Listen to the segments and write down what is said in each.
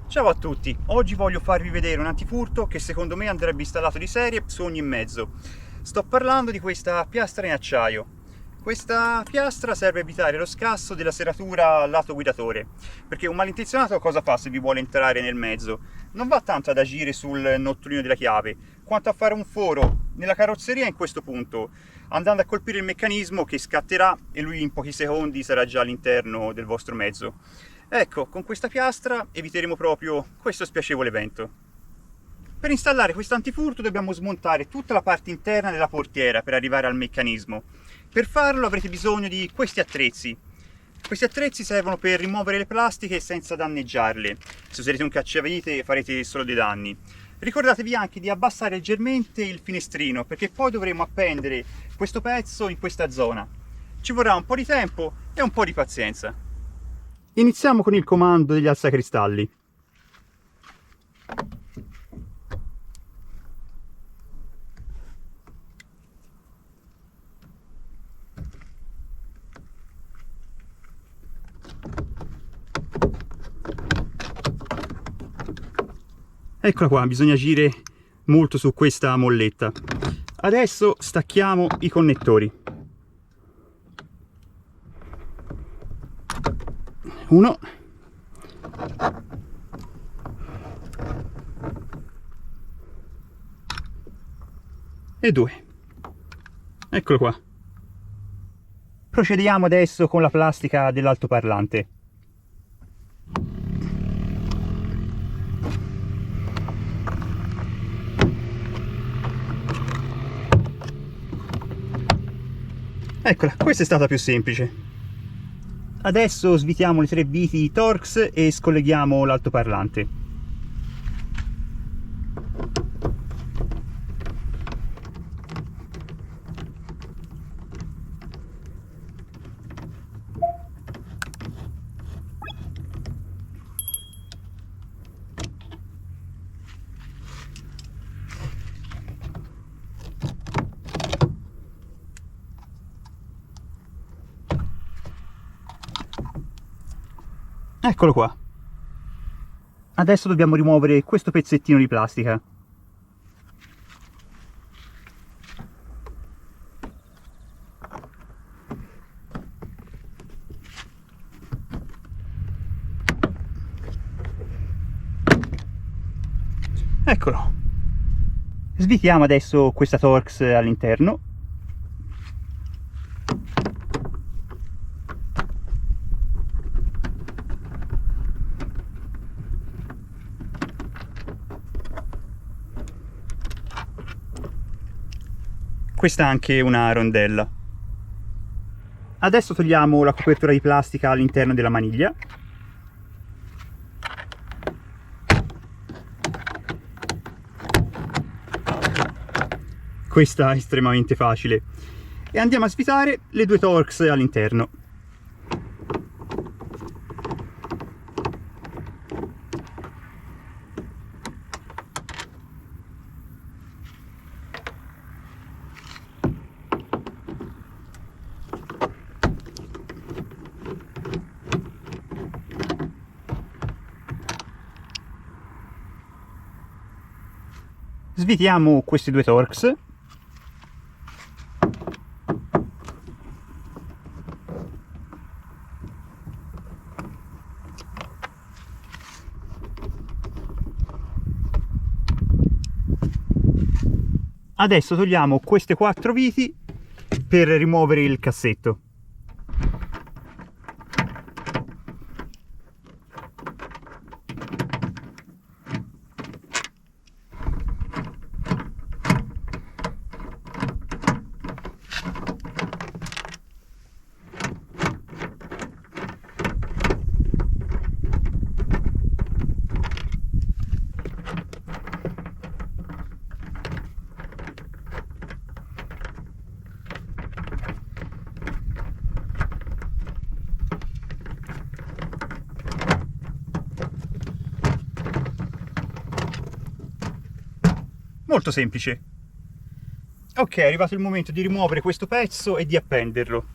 Ciao a tutti, oggi voglio farvi vedere un antifurto che secondo me andrebbe installato di serie su ogni mezzo. Sto parlando di questa piastra in acciaio. Questa piastra serve a evitare lo scasso della serratura lato guidatore, perché un malintenzionato cosa fa se vi vuole entrare nel mezzo? Non va tanto ad agire sul nottolino della chiave, quanto a fare un foro nella carrozzeria in questo punto, andando a colpire il meccanismo che scatterà e lui in pochi secondi sarà già all'interno del vostro mezzo. Ecco, con questa piastra eviteremo proprio questo spiacevole evento. Per installare questo antifurto dobbiamo smontare tutta la parte interna della portiera per arrivare al meccanismo. Per farlo avrete bisogno di questi attrezzi. Questi attrezzi servono per rimuovere le plastiche senza danneggiarle. Se userete un cacciavite farete solo dei danni. Ricordatevi anche di abbassare leggermente il finestrino, perché poi dovremo appendere questo pezzo in questa zona. Ci vorrà un po' di tempo e un po' di pazienza. Iniziamo con il comando degli alzacristalli. Eccola qua, bisogna agire molto su questa molletta. Adesso stacchiamo i connettori. Uno. E due. Eccolo qua. Procediamo adesso con la plastica dell'altoparlante. Eccola, questa è stata più semplice. Adesso svitiamo le tre viti Torx e scolleghiamo l'altoparlante. Eccolo qua. Adesso dobbiamo rimuovere questo pezzettino di plastica. Eccolo. Svitiamo adesso questa Torx all'interno. Questa è anche una rondella. Adesso togliamo la copertura di plastica all'interno della maniglia. Questa è estremamente facile. E andiamo a svitare le due Torx all'interno. Svitiamo questi due Torx. Adesso togliamo queste quattro viti per rimuovere il cassetto. Molto semplice. Ok, è arrivato il momento di rimuovere questo pezzo e di appenderlo.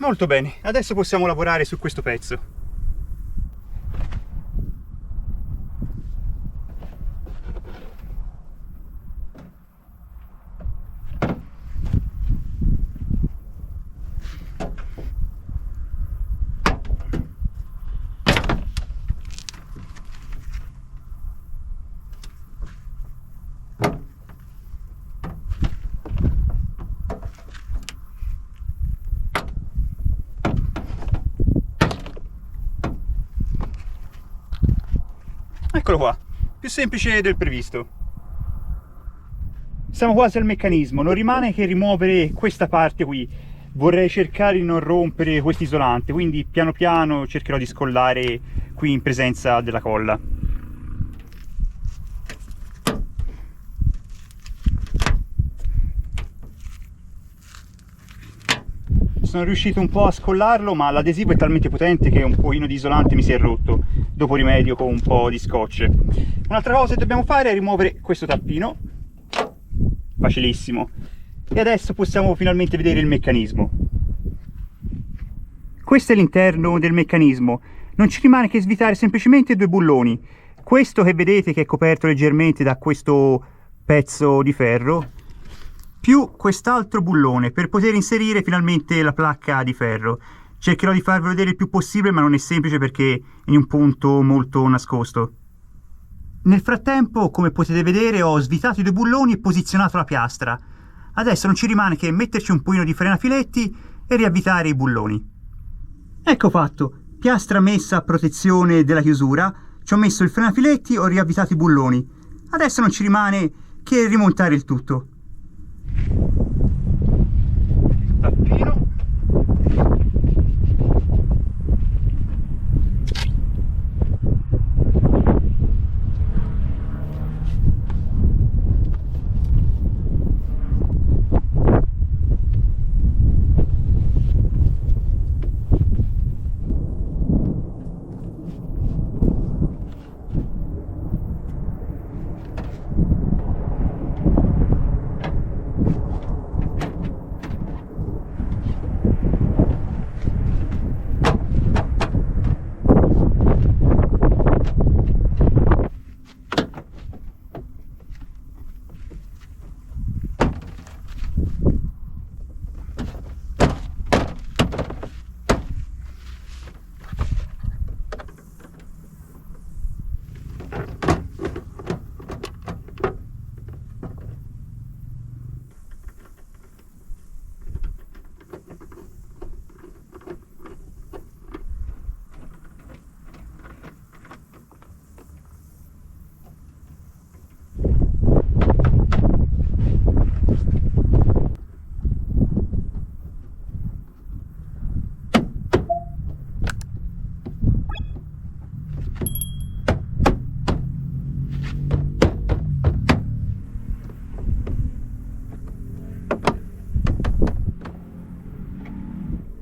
Molto bene, adesso possiamo lavorare su questo pezzo. Eccolo qua, più semplice del previsto. Siamo quasi al meccanismo, non rimane che rimuovere questa parte qui. Vorrei cercare di non rompere questo isolante, quindi piano piano cercherò di scollare qui in presenza della colla. Sono riuscito un po' a scollarlo, ma l'adesivo è talmente potente che un pochino di isolante mi si è rotto. Dopo rimedio con un po' di scotch. Un'altra cosa che dobbiamo fare è rimuovere questo tappino. Facilissimo. E adesso possiamo finalmente vedere il meccanismo. Questo è l'interno del meccanismo. Non ci rimane che svitare semplicemente due bulloni. Questo che vedete che è coperto leggermente da questo pezzo di ferro, più quest'altro bullone per poter inserire finalmente la placca di ferro. Cercherò di farvelo vedere il più possibile, ma non è semplice perché è in un punto molto nascosto. Nel frattempo, come potete vedere, ho svitato i due bulloni e posizionato la piastra. Adesso non ci rimane che metterci un pochino di frenafiletti e riavvitare i bulloni. Ecco fatto, piastra messa a protezione della chiusura, ci ho messo il frenafiletti, ho riavvitato i bulloni. Adesso non ci rimane che rimontare il tutto. Tappino.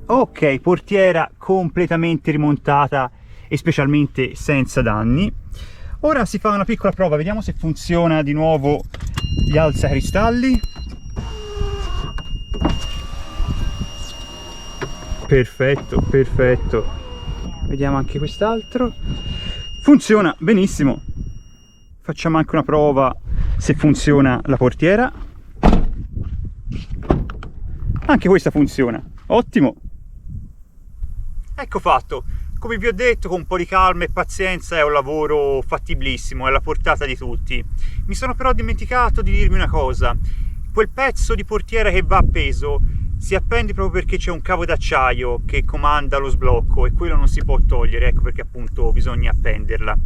Ok, portiera completamente rimontata e specialmente senza danni. Ora si fa una piccola prova, vediamo se funziona di nuovo gli alzacristalli. Perfetto, perfetto. Vediamo anche quest'altro. Funziona benissimo. Facciamo anche una prova se funziona la portiera. Anche questa funziona. Ottimo. Ecco fatto. Come vi ho detto, con un po' di calma e pazienza è un lavoro fattibilissimo, è alla portata di tutti. Mi sono però dimenticato di dirvi una cosa. Quel pezzo di portiera che va appeso si appende proprio perché c'è un cavo d'acciaio che comanda lo sblocco e quello non si può togliere, ecco perché appunto bisogna appenderla.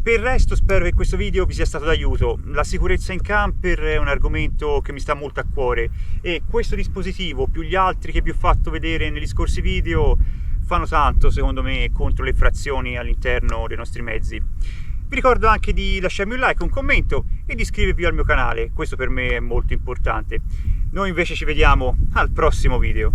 Per il resto spero che questo video vi sia stato d'aiuto. La sicurezza in camper è un argomento che mi sta molto a cuore e questo dispositivo, più gli altri che vi ho fatto vedere negli scorsi video, fanno tanto secondo me contro le infrazioni all'interno dei nostri mezzi. Vi ricordo anche di lasciarmi un like, un commento e di iscrivervi al mio canale, questo per me è molto importante. Noi invece ci vediamo al prossimo video.